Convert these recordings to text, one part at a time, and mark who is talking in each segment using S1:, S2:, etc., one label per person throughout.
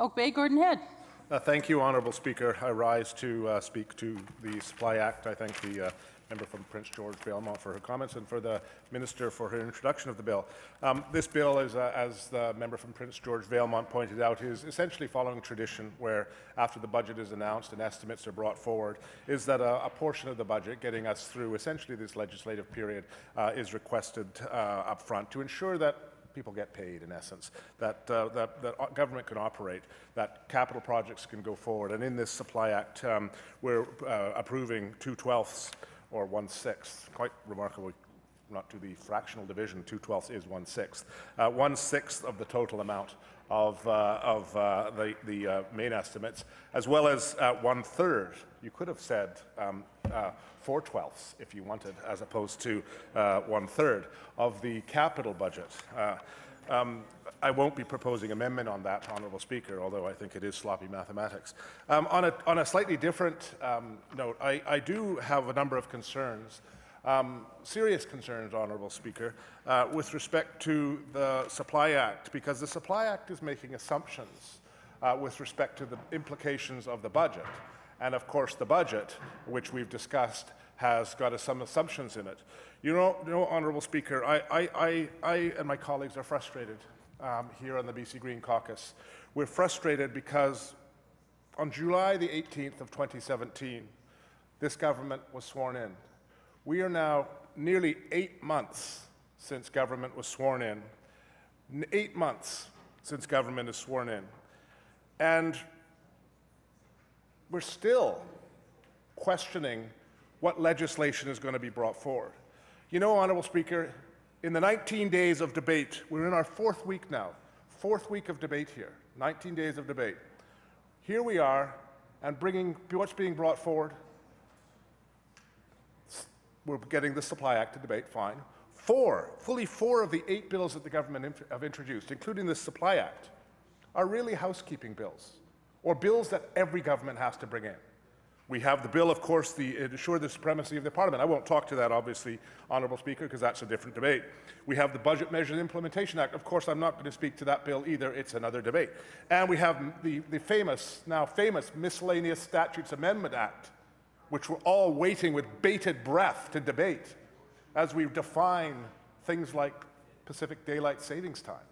S1: Oak Bay, Gordon Head.
S2: Thank you, Honourable Speaker. I rise to speak to the Supply Act. I thank the member from Prince George Valemount for her comments and for the Minister for her introduction of the bill. This bill, is, as the member from Prince George Valemount pointed out, is essentially following tradition where after the budget is announced and estimates are brought forward, is that a portion of the budget getting us through essentially this legislative period is requested up front to ensure that people get paid, in essence, that government can operate, that capital projects can go forward. And in this Supply Act, we're approving 2/12 or 1/6, quite remarkable, not to the fractional division, 2/12 is 1/6, 1/6 of the total amount of the main estimates, as well as 1/3. You could have said 4/12 if you wanted, as opposed to 1/3 of the capital budget. I won't be proposing amendment on that, Honourable Speaker, although I think it is sloppy mathematics. On a slightly different note, I do have a number of concerns, serious concerns, Honourable Speaker, with respect to the Supply Act, because the Supply Act is making assumptions with respect to the implications of the budget. And of course, the budget, which we've discussed, has got some assumptions in it. You know, Honourable Speaker, I and my colleagues are frustrated here on the BC Green Caucus. We're frustrated because on July the 18th of 2017, this government was sworn in. We are now nearly 8 months since government was sworn in. 8 months since government is sworn in. And we're still questioning what legislation is going to be brought forward. You know, Honourable Speaker, in the 19 days of debate, we're in our 4th week now, 4th week of debate here, 19 days of debate. Here we are, and what's being brought forward? We're getting the Supply Act to debate, fine. Fully four of the 8 bills that the government have introduced, including the Supply Act, are really housekeeping bills, or bills that every government has to bring in. We have the bill, of course, to ensure the supremacy of the Parliament. I won't talk to that, obviously, Honourable Speaker, because that's a different debate. We have the Budget Measures Implementation Act. Of course, I'm not going to speak to that bill either. It's another debate. And we have the now famous Miscellaneous Statutes Amendment Act, which we're all waiting with bated breath to debate as we define things like Pacific Daylight Savings Time.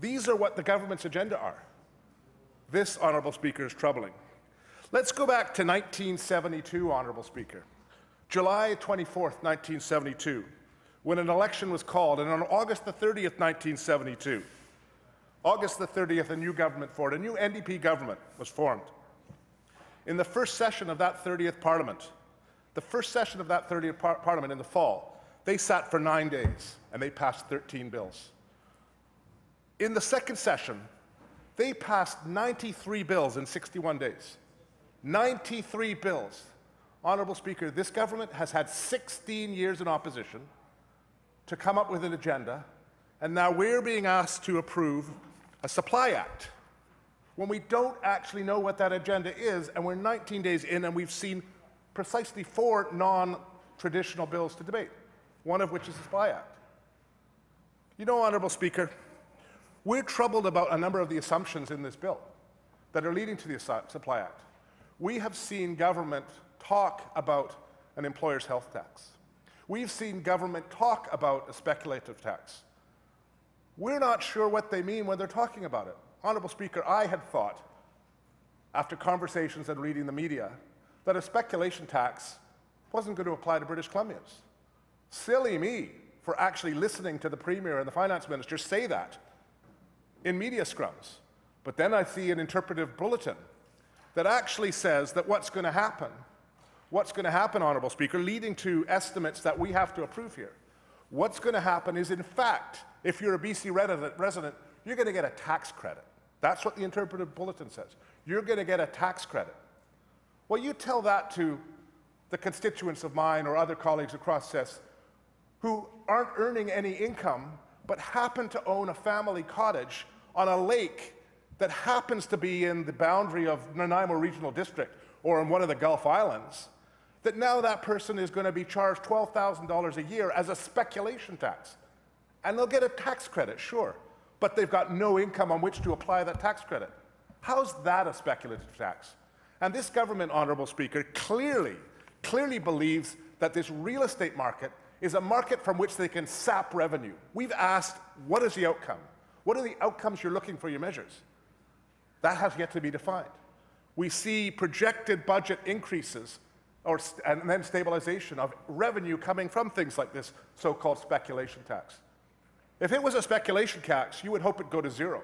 S2: These are what the government's agenda are. This, Honourable Speaker, is troubling. Let's go back to 1972, Honourable Speaker. July 24th, 1972, when an election was called, and on August the 30th, 1972, August the 30th, a new government formed, a new NDP government was formed. In the first session of that 30th Parliament, Parliament in the fall, they sat for 9 days, and they passed 13 bills. In the second session, they passed 93 bills in 61 days. 93 bills. Honourable Speaker, this government has had 16 years in opposition to come up with an agenda, and now we're being asked to approve a Supply Act when we don't actually know what that agenda is, and we're 19 days in and we've seen precisely 4 non-traditional bills to debate, one of which is the Supply Act. You know, Honourable Speaker, we're troubled about a number of the assumptions in this bill that are leading to the Supply Act. We have seen government talk about an employer's health tax. We've seen government talk about a speculative tax. We're not sure what they mean when they're talking about it. Honourable Speaker, I had thought, after conversations and reading the media, that a speculation tax wasn't going to apply to British Columbians. Silly me for actually listening to the Premier and the Finance Minister say that in media scrums. But then I see an interpretive bulletin that actually says that what's going to happen, Honourable Speaker, leading to estimates that we have to approve here, what's going to happen is, in fact, if you're a BC resident, you're going to get a tax credit. That's what the interpretive bulletin says. You're going to get a tax credit. Well, you tell that to the constituents of mine or other colleagues across CIS who aren't earning any income but happen to own a family cottage on a lake that happens to be in the boundary of Nanaimo Regional District or in one of the Gulf Islands, that now that person is going to be charged $12,000 a year as a speculation tax. And they'll get a tax credit, sure, but they've got no income on which to apply that tax credit. How's that a speculative tax? And this government, Honourable Speaker, clearly believes that this real estate market is a market from which they can sap revenue. We've asked, what is the outcome? What are the outcomes you're looking for your measures? That has yet to be defined. We see projected budget increases and then stabilization of revenue coming from things like this so-called speculation tax. If it was a speculation tax, you would hope it'd go to zero.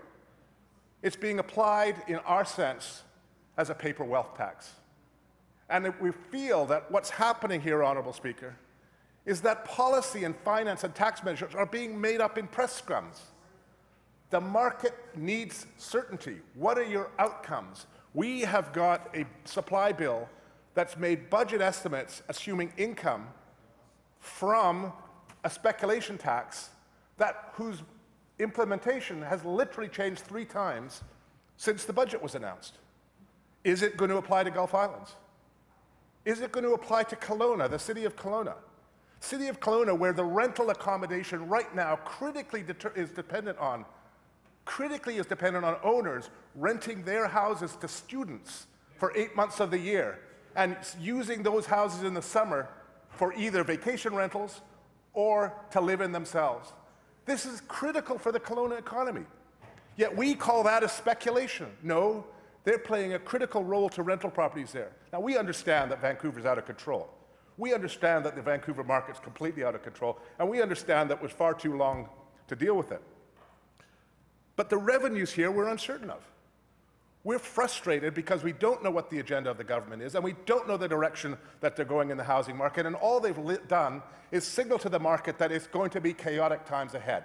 S2: It's being applied, in our sense, as a paper wealth tax. And we feel that what's happening here, Honourable Speaker, is that policy and finance and tax measures are being made up in press scrums. The market needs certainty. What are your outcomes? We have got a supply bill that's made budget estimates assuming income from a speculation tax whose implementation has literally changed 3 times since the budget was announced. Is it going to apply to Gulf Islands? Is it going to apply to Kelowna, the city of Kelowna? City of Kelowna, where the rental accommodation right now critically is dependent on owners renting their houses to students for 8 months of the year and using those houses in the summer for either vacation rentals or to live in themselves. This is critical for the Kelowna economy. Yet we call that a speculation. No, they're playing a critical role to rental properties there. Now, we understand that Vancouver's out of control. We understand that the Vancouver market's completely out of control, and we understand that it was far too long to deal with it. But the revenues here we're uncertain of. We're frustrated because we don't know what the agenda of the government is, and we don't know the direction that they're going in the housing market, and all they've done is signal to the market that it's going to be chaotic times ahead,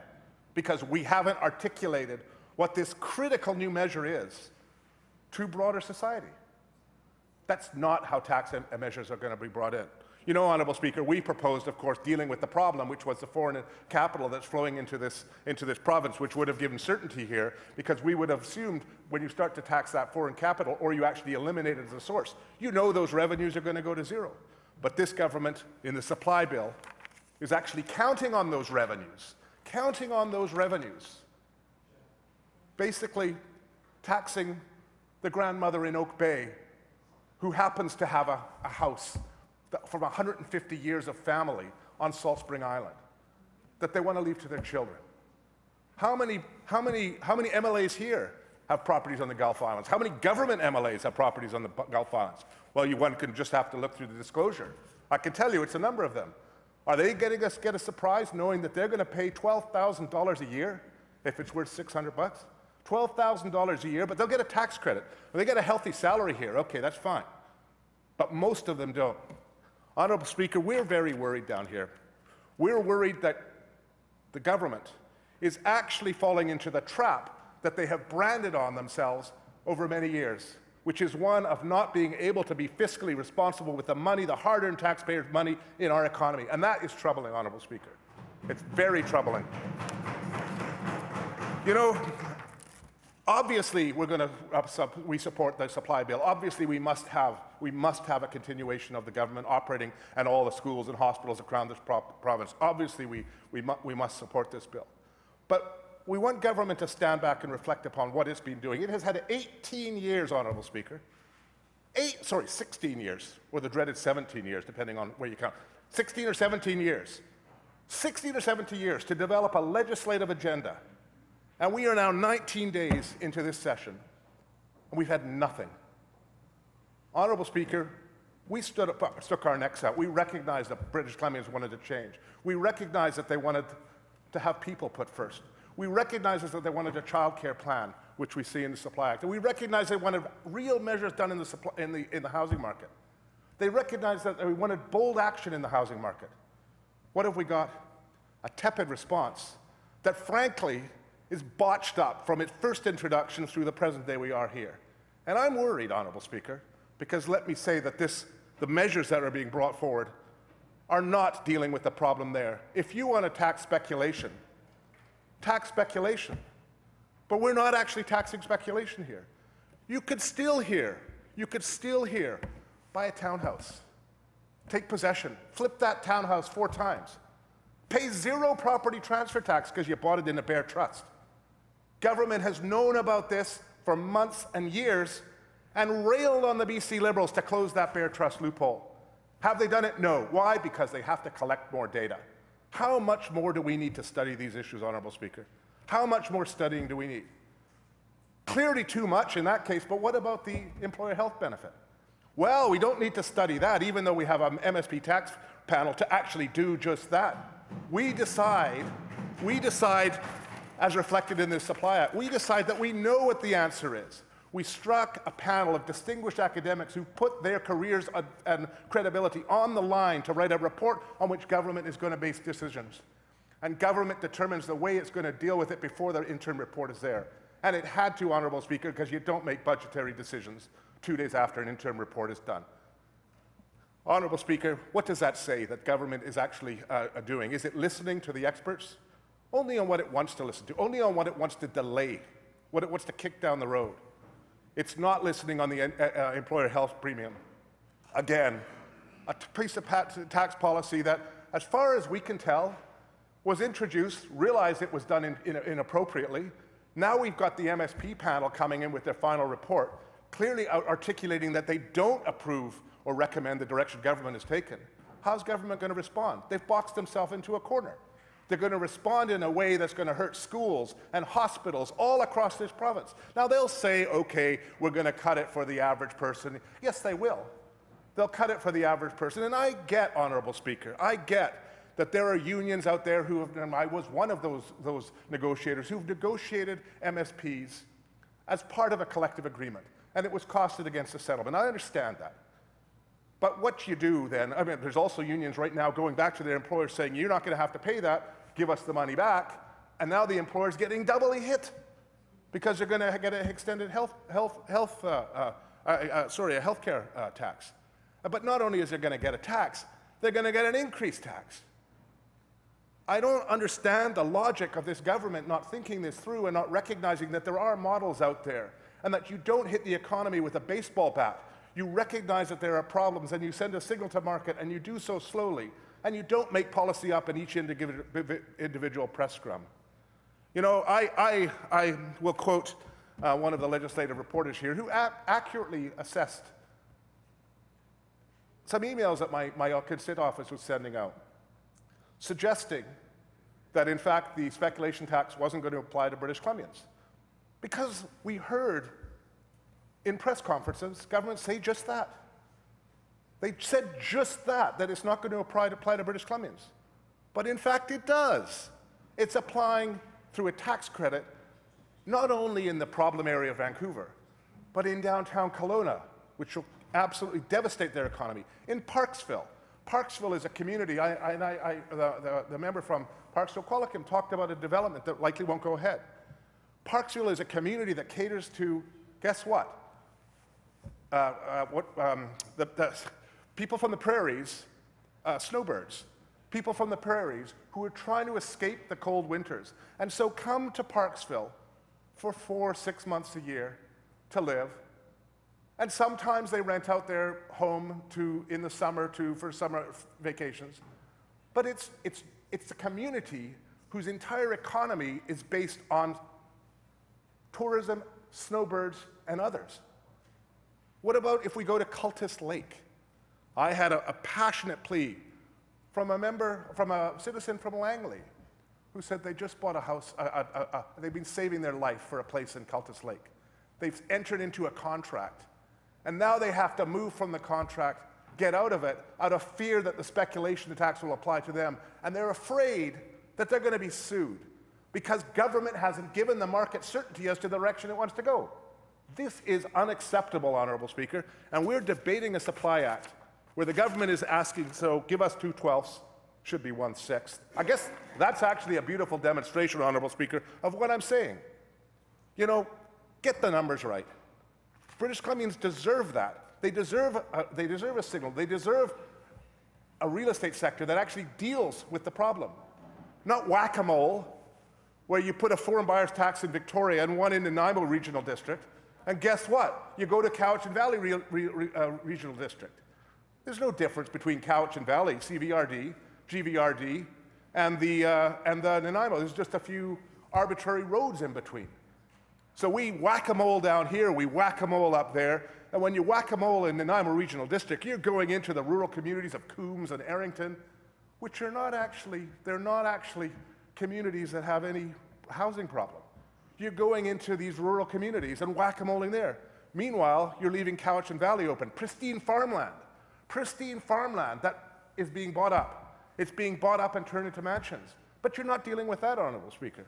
S2: because we haven't articulated what this critical new measure is to broader society. That's not how tax measures are going to be brought in. You know, Honourable Speaker, we proposed, of course, dealing with the problem, which was the foreign capital that's flowing into this province, which would have given certainty here, because we would have assumed when you start to tax that foreign capital, or you actually eliminate it as a source, you know those revenues are going to go to zero. But this government, in the supply bill, is actually counting on those revenues, basically taxing the grandmother in Oak Bay who happens to have a house from 150 years of family on Salt Spring Island that they want to leave to their children. How many MLAs here have properties on the Gulf Islands? How many government MLAs have properties on the Gulf Islands? Well, one can just have to look through the disclosure. I can tell you it's a number of them. Are they get a surprise knowing that they're going to pay $12,000 a year if it's worth $600 bucks? $12,000 a year, but they'll get a tax credit. Well, they get a healthy salary here. Okay, that's fine. But most of them don't. Honourable Speaker, we're very worried down here. We're worried that the government is actually falling into the trap that they have branded on themselves over many years, which is one of not being able to be fiscally responsible with the money, the hard-earned taxpayers' money in our economy. And that is troubling, Honourable Speaker. It's very troubling. You know, obviously, we support the supply bill. Obviously, we must have a continuation of the government operating and all the schools and hospitals around this province. Obviously, we must support this bill. But we want government to stand back and reflect upon what it's been doing. It has had 18 years, Honourable Speaker. 16 years, or the dreaded 17 years, depending on where you count. 16 or 17 years. 16 or 17 years to develop a legislative agenda. And we are now 19 days into this session, and we've had nothing. Honourable Speaker, we stuck our necks out. We recognized that British Columbians wanted to change. We recognized that they wanted to have people put first. We recognized that they wanted a child care plan, which we see in the Supply Act. And we recognized they wanted real measures done in the housing market. They recognized that they wanted bold action in the housing market. What have we got? A tepid response that, frankly, is botched up from its first introduction through the present day we are here. And I'm worried, Honourable Speaker, because let me say that the measures that are being brought forward are not dealing with the problem there. If you want to tax speculation, tax speculation. But we're not actually taxing speculation here. You could still buy a townhouse, take possession, flip that townhouse 4 times, pay 0 property transfer tax because you bought it in a bare trust. Government has known about this for months and years and railed on the BC Liberals to close that Bare Trust loophole. Have they done it? No. Why? Because they have to collect more data. How much more do we need to study these issues, Honourable Speaker? How much more studying do we need? Clearly too much in that case, but what about the employer health benefit? Well, we don't need to study that, even though we have an MSP tax panel to actually do just that. We decide, as reflected in this Supply Act, we decide that we know what the answer is. We struck a panel of distinguished academics who put their careers and credibility on the line to write a report on which government is going to base decisions. And government determines the way it's going to deal with it before the interim report is there. And it had to, Honourable Speaker, because you don't make budgetary decisions 2 days after an interim report is done. Honourable Speaker, what does that say that government is actually doing? Is it listening to the experts? Only on what it wants to listen to, only on what it wants to delay, what it wants to kick down the road. It's not listening on the employer health premium. Again, a piece of tax policy that, as far as we can tell, was introduced, realized it was done inappropriately. Now we've got the MSP panel coming in with their final report, clearly articulating that they don't approve or recommend the direction government has taken. How's government going to respond? They've boxed themselves into a corner. They're going to respond in a way that's going to hurt schools and hospitals all across this province. Now, they'll say, okay, we're going to cut it for the average person. Yes, they will. They'll cut it for the average person. And I get, Honourable Speaker, I get that there are unions out there who have, and I was one of those negotiators, who've negotiated MSPs as part of a collective agreement. And it was costed against a settlement. I understand that. But what you do then, I mean, there's also unions right now going back to their employers saying, you're not going to have to pay that, give us the money back. And now the employer's getting doubly hit because they're going to get an extended a healthcare tax. But not only is they're going to get a tax, they're going to get an increased tax. I don't understand the logic of this government not thinking this through and not recognizing that there are models out there and that you don't hit the economy with a baseball bat. You recognize that there are problems and you send a signal to market and you do so slowly and you don't make policy up in each individual press scrum. You know, I will quote one of the legislative reporters here who accurately assessed some emails that my Constit office was sending out, suggesting that in fact the speculation tax wasn't going to apply to British Columbians. Because we heard in press conferences, governments say just that. They said just that it's not going to apply to British Columbians. But in fact, it does. It's applying through a tax credit, not only in the problem area of Vancouver, but in downtown Kelowna, which will absolutely devastate their economy. In Parksville. Parksville is a community, the member from Parksville, Qualicum, talked about a development that likely won't go ahead. Parksville is a community that caters to, guess what? The people from the prairies, snowbirds, people from the prairies who are trying to escape the cold winters, and so come to Parksville for 4 or 6 months a year to live, and sometimes they rent out their home in the summer for summer vacations. But it's a community whose entire economy is based on tourism, snowbirds, and others. What about if we go to Cultus Lake? I had a passionate plea from a citizen from Langley who said they just bought a house, they've been saving their life for a place in Cultus Lake. They've entered into a contract, and now they have to move from the contract, get out of it, out of fear that the speculation tax will apply to them, and they're afraid that they're going to be sued because government hasn't given the market certainty as to the direction it wants to go. This is unacceptable, Honourable Speaker, and we're debating a Supply Act where the government is asking, so give us 2/12, should be 1/6. I guess that's actually a beautiful demonstration, Honourable Speaker, of what I'm saying. You know, get the numbers right. British Columbians deserve that. They deserve a signal. They deserve a real estate sector that actually deals with the problem. Not whack-a-mole, where you put a foreign buyer's tax in Victoria and one in Nanaimo Regional District, and guess what? You go to Cowichan Valley Regional District. There's no difference between Cowichan Valley, CVRD, GVRD, and the Nanaimo. There's just a few arbitrary roads in between. So we whack-a-mole down here, we whack-a-mole up there, and when you whack-a-mole in the Nanaimo Regional District, you're going into the rural communities of Coombs and Errington, which are not actually, they're not actually communities that have any housing problem. You're going into these rural communities and whack-a-moling there. Meanwhile, you're leaving Cowichan Valley open, pristine farmland that is being bought up. It's being bought up and turned into mansions. But you're not dealing with that, Honourable Speaker.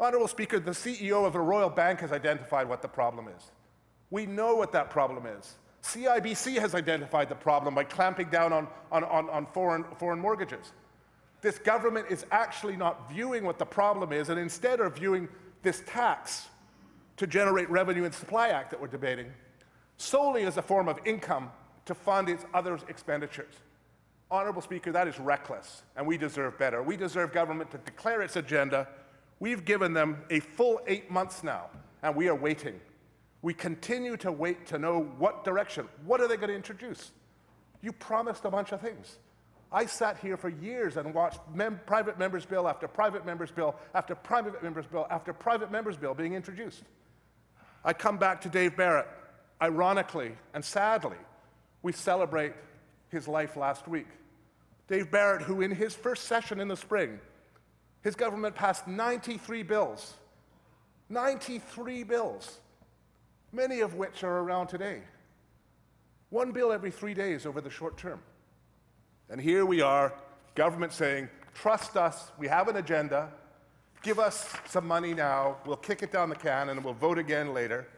S2: Honourable Speaker, the CEO of a Royal Bank has identified what the problem is. We know what that problem is. CIBC has identified the problem by clamping down on foreign mortgages. This government is actually not viewing what the problem is, and instead are viewing this tax to generate revenue and supply act that we're debating solely as a form of income to fund its other expenditures. Honourable Speaker, that is reckless, and we deserve better. We deserve government to declare its agenda. We've given them a full 8 months now, and we are waiting. We continue to wait to know what direction. What are they going to introduce? You promised a bunch of things. I sat here for years and watched private members' bill after private members' bill after private members' bill after private members' bill being introduced. I come back to Dave Barrett. Ironically and sadly, we celebrate his life last week. Dave Barrett, who in his first session in the spring, his government passed 93 bills. 93 bills, many of which are around today. One bill every 3 days over the short term. And here we are, government saying, trust us, we have an agenda, give us some money now, we'll kick it down the can and we'll vote again later.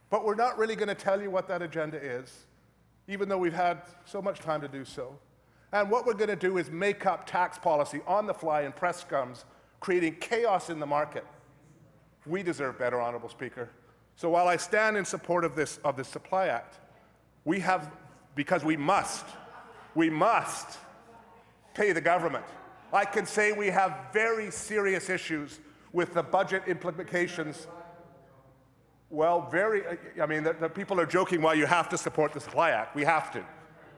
S2: But we're not really going to tell you what that agenda is, even though we've had so much time to do so. And what we're going to do is make up tax policy on the fly in press scums, creating chaos in the market. We deserve better, Honourable Speaker. So while I stand in support of this Supply Act, we have, because we must pay the government. I can say we have very serious issues with the budget implications. Well, I mean, the people are joking why you have to support the Supply Act. We have to.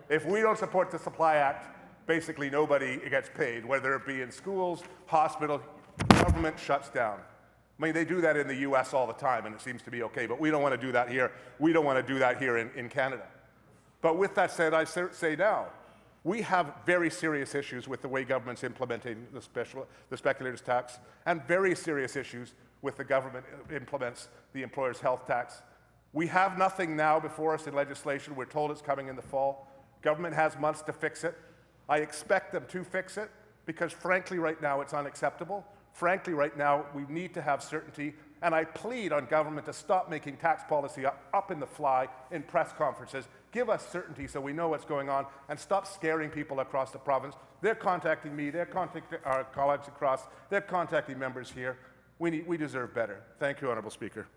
S2: If we don't support the Supply Act, basically nobody gets paid, whether it be in schools, hospitals, government shuts down. I mean, they do that in the US all the time, and it seems to be okay, but we don't want to do that here. We don't want to do that here in Canada. But with that said, I say now, we have very serious issues with the way government's implementing the speculators tax, and very serious issues with the government implements the employer's health tax. We have nothing now before us in legislation. We're told it's coming in the fall. Government has months to fix it. I expect them to fix it because, frankly, right now it's unacceptable. Frankly, right now we need to have certainty, and I plead on government to stop making tax policy up in the fly in press conferences. Give us certainty so we know what's going on, and stop scaring people across the province. They're contacting me, they're contacting our colleagues across, they're contacting members here. We deserve better. Thank you, Honourable Speaker.